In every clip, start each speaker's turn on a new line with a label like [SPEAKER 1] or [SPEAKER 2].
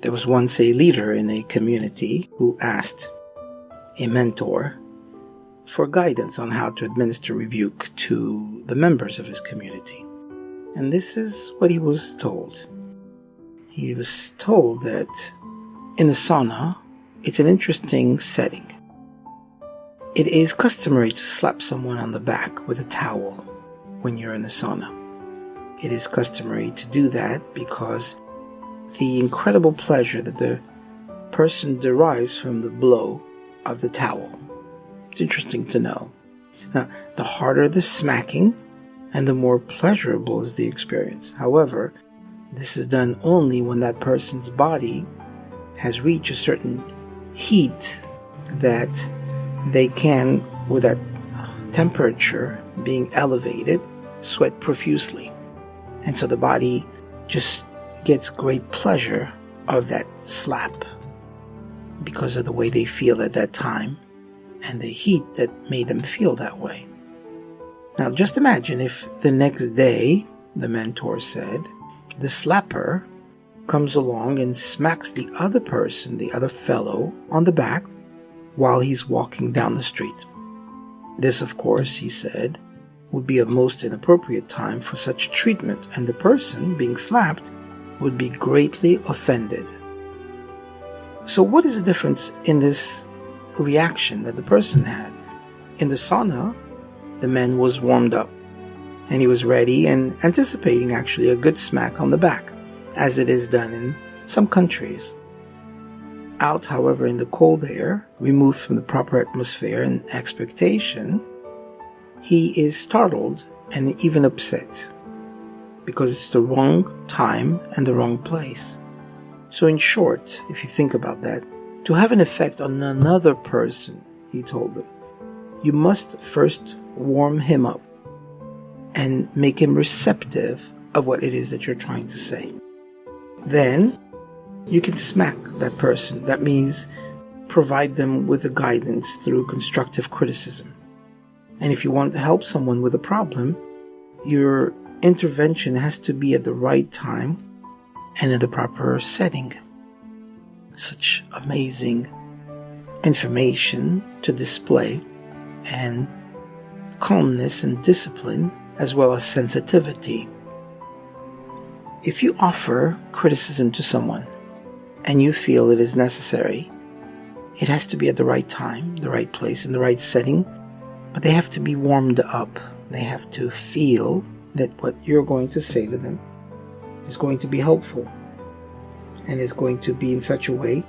[SPEAKER 1] There was once a leader in a community who asked a mentor for guidance on how to administer rebuke to the members of his community. And this is what he was told. He was told that in the sauna, it's an interesting setting. It is customary to slap someone on the back with a towel when you're in the sauna. It is customary to do that because the incredible pleasure that the person derives from the blow of the towel. It's interesting to know. Now, the harder the smacking and the more pleasurable is the experience. However, this is done only when that person's body has reached a certain heat that they can, with that temperature being elevated, sweat profusely. And so the body just gets great pleasure of that slap because of the way they feel at that time and the heat that made them feel that way. Now just imagine if the next day, the mentor said, the slapper comes along and smacks the other person, the other fellow, on the back while he's walking down the street. This, of course, he said, would be a most inappropriate time for such treatment, and the person being slapped would be greatly offended. So what is the difference in this reaction that the person had? In the sauna, the man was warmed up, and he was ready and anticipating actually a good smack on the back, as it is done in some countries. Out, however, in the cold air, removed from the proper atmosphere and expectation, he is startled and even upset because it's the wrong time and the wrong place. So in short, if you think about that, to have an effect on another person, he told them, you must first warm him up and make him receptive of what it is that you're trying to say. Then you can smack that person. That means provide them with the guidance through constructive criticism. And if you want to help someone with a problem, your intervention has to be at the right time and in the proper setting. Such amazing information to display, and calmness and discipline, as well as sensitivity. If you offer criticism to someone and you feel it is necessary, it has to be at the right time, the right place, in the right setting, but they have to be warmed up. They have to feel that what you're going to say to them is going to be helpful and is going to be in such a way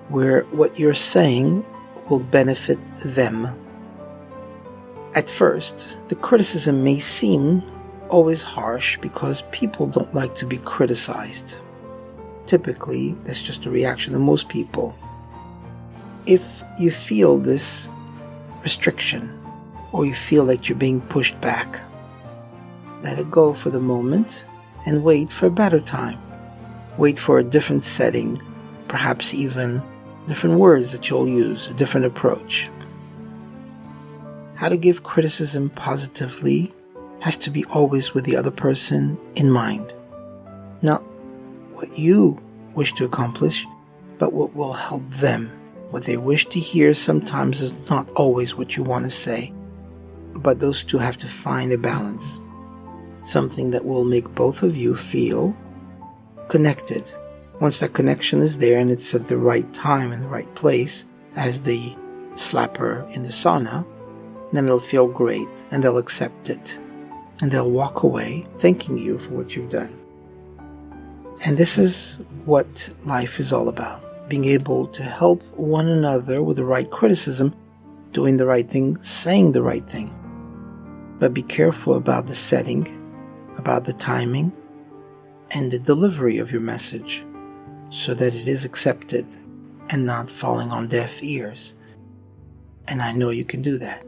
[SPEAKER 1] where what you're saying will benefit them. At first, the criticism may seem always harsh because people don't like to be criticized. Typically, that's just a reaction of most people. If you feel this restriction or you feel like you're being pushed back, let it go for the moment and wait for a better time. Wait for a different setting, perhaps even different words that you'll use, a different approach. How to give criticism positively has to be always with the other person in mind. Not what you wish to accomplish, but what will help them. What they wish to hear sometimes is not always what you want to say. But those two have to find a balance. Something that will make both of you feel connected. Once that connection is there and it's at the right time and the right place, as the slapper in the sauna, then it'll feel great and they'll accept it. And they'll walk away thanking you for what you've done. And this is what life is all about. Being able to help one another with the right criticism, doing the right thing, saying the right thing. But be careful about the setting, about the timing, and the delivery of your message so that it is accepted and not falling on deaf ears. And I know you can do that.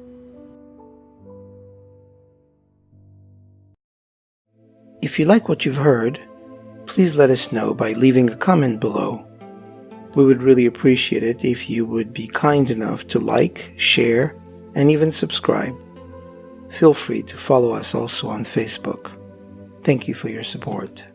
[SPEAKER 1] If you like what you've heard, please let us know by leaving a comment below. We would really appreciate it if you would be kind enough to like, share, and even subscribe. Feel free to follow us also on Facebook. Thank you for your support.